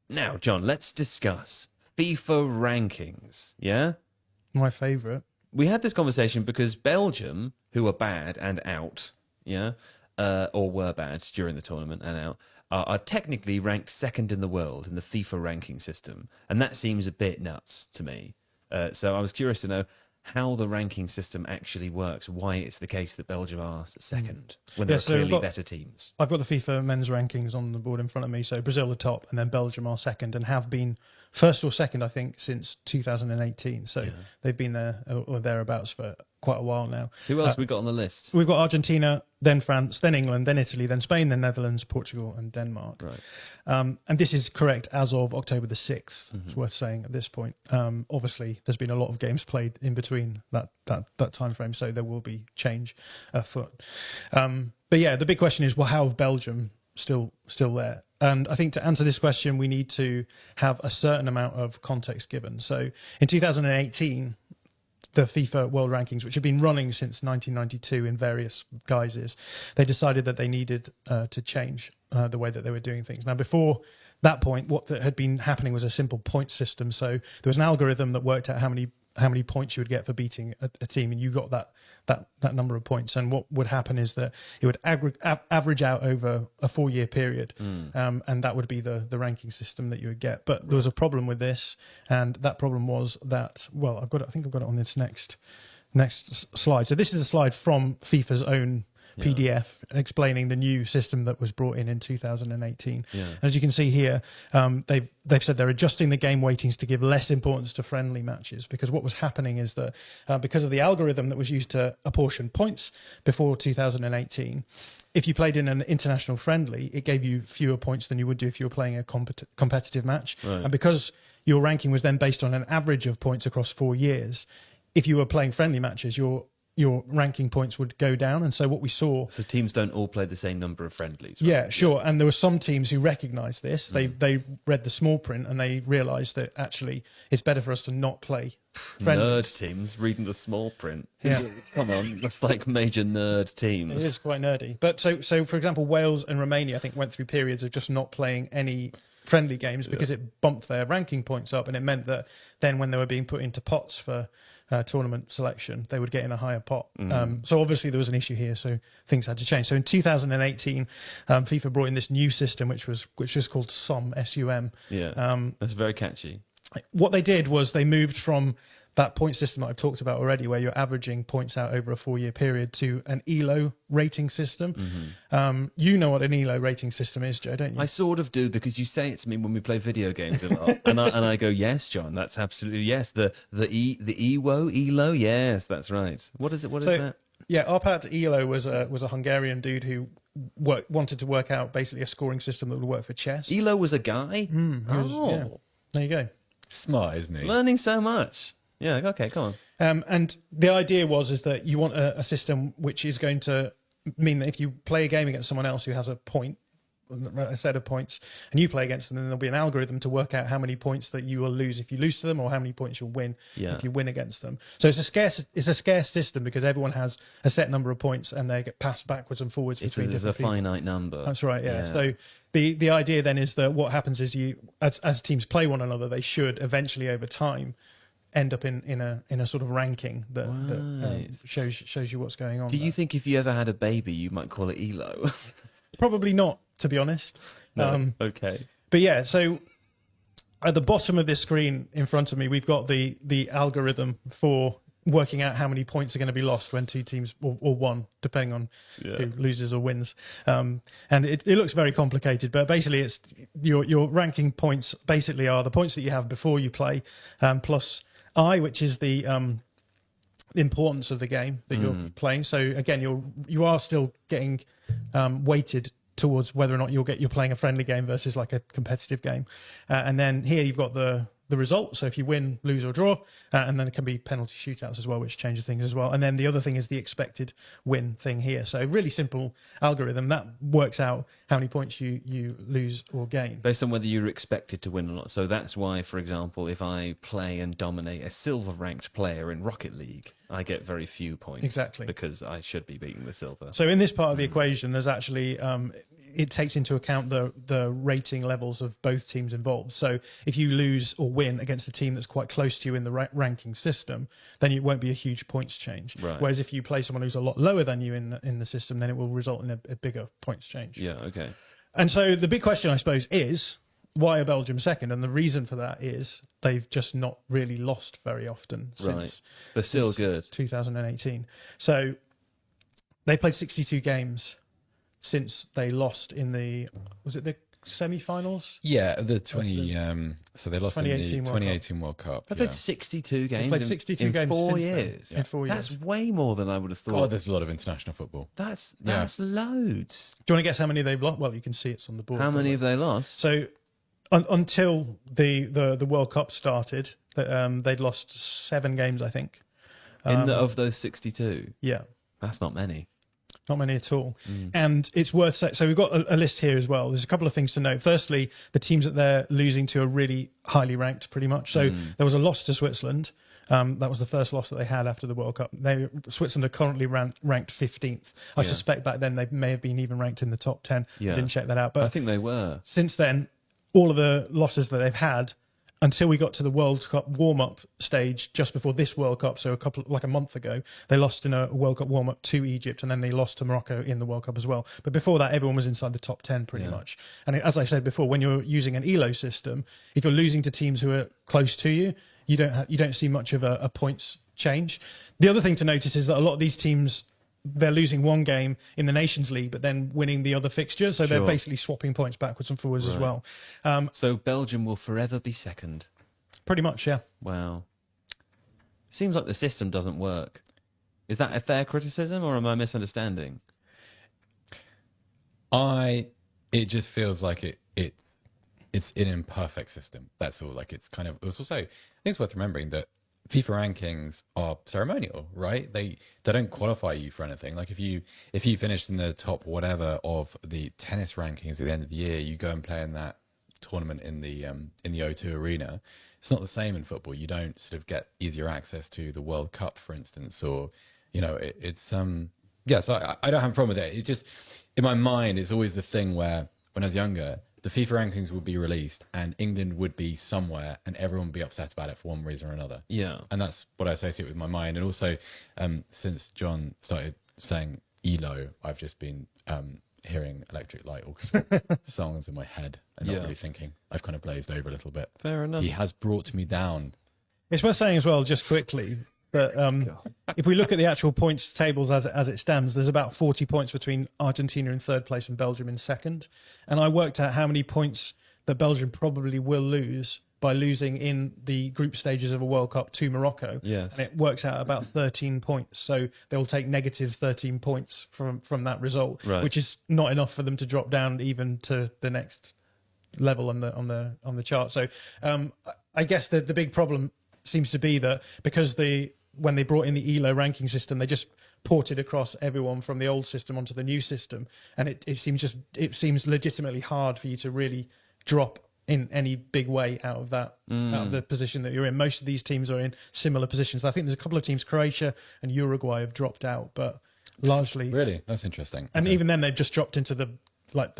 Now, John, let's discuss FIFA rankings. Yeah? My favourite. We had this conversation because Belgium, who are bad and out, yeah, or were bad during the tournament and out, are technically ranked second in the world in the FIFA ranking system. And that seems a bit nuts to me. So I was curious to know how the ranking system actually works, why it's the case that Belgium are second when there are clearly better teams. I've got the FIFA men's rankings on the board in front of me. So Brazil are top and then Belgium are second and have been first or second, I think, since 2018. So they've been there or thereabouts for quite a while now. Who else we got on the list? We've got Argentina, then France, then England, then Italy, then Spain, then Netherlands, Portugal and Denmark. Right. And this is correct as of October the 6th, it's worth saying at this point. Obviously, there's been a lot of games played in between that time frame, so there will be change afoot. But yeah, the big question is, well, how is Belgium still there? And I think to answer this question, we need to have a certain amount of context given. So in 2018, the FIFA World Rankings, which have been running since 1992 in various guises, they decided that they needed to change the way that they were doing things. Now, before that point, what had been happening was a simple point system. So there was an algorithm that worked out how many points you would get for beating a team, and you got that number of points. And what would happen is that it would average out over a 4-year period, and that would be the ranking system that you would get. But there was a problem with this, and that problem was that, well, I think I've got it on this next slide. So this is a slide from FIFA's own PDF explaining the new system that was brought in 2018. As you can see here, they've said they're adjusting the game weightings to give less importance to friendly matches, because what was happening is that because of the algorithm that was used to apportion points before 2018, if you played in an international friendly, it gave you fewer points than you would do if you were playing a competitive match. Right. And because your ranking was then based on an average of points across 4 years, if you were playing friendly matches, your ranking points would go down. And so what we saw... So teams don't all play the same number of friendlies, right? Yeah, sure. And there were some teams who recognised this. They read the small print and they realised that actually it's better for us to not play friendlies. Nerd teams reading the small print. Yeah. Come on, that's like major nerd teams. It is quite nerdy. But so for example, Wales and Romania, I think, went through periods of just not playing any friendly games because it bumped their ranking points up, and it meant that then when they were being put into pots for tournament selection, they would get in a higher pot. So obviously there was an issue here, so things had to change. So in 2018, FIFA brought in this new system, which was called SUM, S-U-M. Yeah, that's very catchy. What they did was they moved from that point system that I've talked about already, where you're averaging points out over a 4-year period, to an ELO rating system. You know what an ELO rating system is, Joe, don't you? I sort of do, because you say it to me when we play video games a lot, and I go, yes, John, that's absolutely yes. The ELO, yes, that's right. What is it? What is that? Yeah, Arpad Elo was a Hungarian dude who wanted to work out basically a scoring system that would work for chess. Elo was a guy. Yeah. There you go. Smart, isn't he? Learning so much. Yeah, okay, come on. And the idea is that you want a system which is going to mean that if you play a game against someone else who has a set of points, and you play against them, then there'll be an algorithm to work out how many points that you will lose if you lose to them, or how many points you'll win if you win against them. So it's a scarce system, because everyone has a set number of points and they get passed backwards and forwards between different people. There's a finite number. That's right, yeah. So the idea then is that what happens is as teams play one another, they should eventually over time end up in a sort of ranking that shows you what's going on. Do you think if you ever had a baby, you might call it Elo? Probably not, to be honest. No. Okay. But yeah, so at the bottom of this screen in front of me, we've got the algorithm for working out how many points are going to be lost when two teams, or one, depending on who loses or wins. And it looks very complicated, but basically it's your ranking points basically are the points that you have before you play, plus I, which is the importance of the game that you're playing. So again, you are still getting weighted towards whether or not you're playing a friendly game versus like a competitive game. And then here you've got the result. So if you win, lose or draw, and then it can be penalty shootouts as well, which changes things as well. And then the other thing is the expected win thing here. So really simple algorithm that works out how many points you lose or gain. Based on whether you're expected to win or not. So that's why, for example, if I play and dominate a silver ranked player in Rocket League, I get very few points. Exactly. Because I should be beating the silver. So in this part of the equation, there's actually, it takes into account the rating levels of both teams involved. So if you lose or win against a team that's quite close to you in the ranking system, then it won't be a huge points change. Right. Whereas if you play someone who's a lot lower than you in the system, then it will result in a bigger points change. Yeah. Okay. And so the big question, I suppose, is why are Belgium second? And the reason for that is they've just not really lost very often since They're still good. 2018. So they played 62 games since they lost in the semi-finals? Yeah, the 20. So they lost in the 2018 World Cup. They played 62 games. Played 62 in games 4 since then. years. In 4 years. That's way more than I would have thought. God, there's a lot of international football. That's loads. Do you want to guess how many they've lost? Well, you can see it's on the board. How many have they lost? So until the World Cup started, they'd lost 7 games, I think. Of those 62? Yeah. That's not many. Not many at all. And it's worth saying, so we've got a list here as well. There's a couple of things to note. Firstly, the teams that they're losing to are really highly ranked, pretty much. So there was a loss to Switzerland. That was the first loss that they had after the World Cup. Switzerland are currently ranked 15th. I suspect back then they may have been even ranked in the top 10. Yeah. I didn't check that out. But I think they were. since then, all of the losses that they've had until we got to the World Cup warm-up stage just before this World Cup, so a month ago, they lost in a World Cup warm-up to Egypt, and then they lost to Morocco in the World Cup as well. But before that, everyone was inside the top 10 pretty much. And as I said before, when you're using an ELO system, if you're losing to teams who are close to you, you don't see much of a points change. The other thing to notice is that a lot of these teams, they're losing one game in the Nations League, but then winning the other fixture. So they're basically swapping points backwards and forwards as well. So Belgium will forever be second. Pretty much, yeah. Wow. Seems like the system doesn't work. Is that a fair criticism, or am I misunderstanding? It just feels like it's an imperfect system. That's all. Like it's also, I think it's worth remembering that FIFA rankings are ceremonial, right? They don't qualify you for anything. Like if you finished in the top whatever of the tennis rankings at the end of the year, you go and play in that tournament in the O2 arena. It's not the same in football. You don't sort of get easier access to the World Cup, for instance, or it's So I don't have a problem with it. It just, in my mind, it's always the thing where when I was younger, the FIFA rankings would be released and England would be somewhere and everyone would be upset about it for one reason or another. Yeah. And that's what I associate with my mind. And also, since Jon started saying ELO, I've just been hearing Electric Light Orchestra songs in my head and not really thinking. I've kind of blazed over a little bit. Fair enough. He has brought me down. It's worth saying as well, just quickly, that if we look at the actual points tables as it stands, there's about 40 points between Argentina in third place and Belgium in second. And I worked out how many points that Belgium probably will lose by losing in the group stages of a World Cup to Morocco. Yes. And it works out about 13 points. So they'll take negative 13 points from that result, which is not enough for them to drop down even to the next level on the chart. So I guess the big problem seems to be that because when they brought in the ELO ranking system, they just ported across everyone from the old system onto the new system, and it seems legitimately hard for you to really drop in any big way out of the position that you're in. Most of these teams are in similar positions. I think there's a couple of teams, Croatia and Uruguay, have dropped out, but largely really, that's interesting. And even then, they've just dropped into the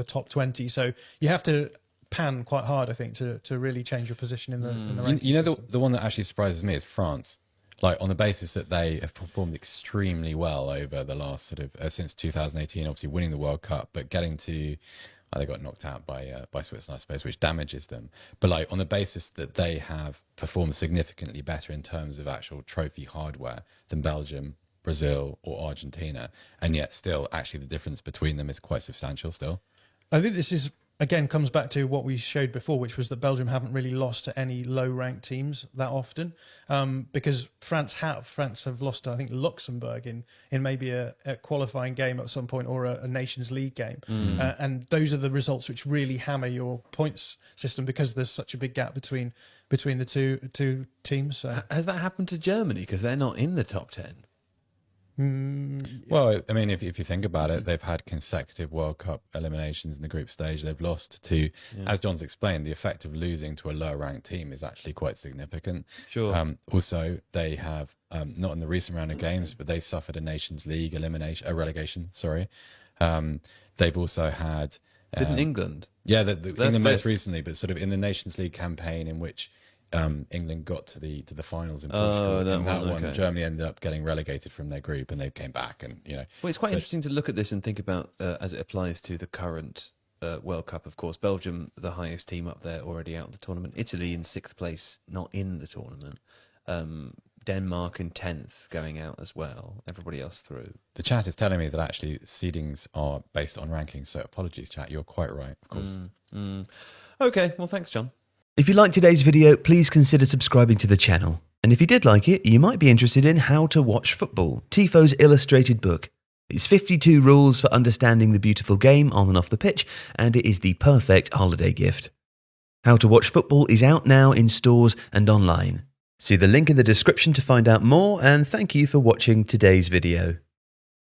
top 20. So you have to pan quite hard, I think, to really change your position in the rankings. You know, the one that actually surprises me is France. Like on the basis that they have performed extremely well over the last sort of since 2018, obviously winning the World Cup, but getting to they got knocked out by Switzerland, I suppose, which damages them. But like on the basis that they have performed significantly better in terms of actual trophy hardware than Belgium, Brazil, or Argentina, and yet still actually the difference between them is quite substantial still. I think this is, again, comes back to what we showed before, which was that Belgium haven't really lost to any low-ranked teams that often, because France have lost to, I think, Luxembourg in maybe a qualifying game at some point, or a Nations League game. And those are the results which really hammer your points system, because there's such a big gap between the two teams. So. Has that happened to Germany? Because they're not in the top 10. Well, I mean, if you think about it, they've had consecutive World Cup eliminations in the group stage. They've lost to, as Jon's explained, the effect of losing to a lower-ranked team is actually quite significant. Sure. Also, they have, not in the recent round of games, but they suffered a Nations League relegation, sorry. They've also had Didn't England? Yeah, England most fifth. recently, but sort of in the Nations League campaign in which England got to the finals in Oh, Portugal. that In that one, one, okay. Germany ended up getting relegated from their group, and they came back, and Well, it's quite interesting to look at this and think about as it applies to the current World Cup. Of course, Belgium, the highest team up there, already out of the tournament. Italy in 6th place, not in the tournament. Denmark in 10th, going out as well. Everybody else through. The chat is telling me that actually seedings are based on rankings. So apologies, chat. You're quite right, of course. Okay, well, thanks, John. If you liked today's video, please consider subscribing to the channel. And if you did like it, you might be interested in How to Watch Football, Tifo's illustrated book. It's 52 rules for understanding the beautiful game on and off the pitch, and it is the perfect holiday gift. How to Watch Football is out now in stores and online. See the link in the description to find out more, and thank you for watching today's video.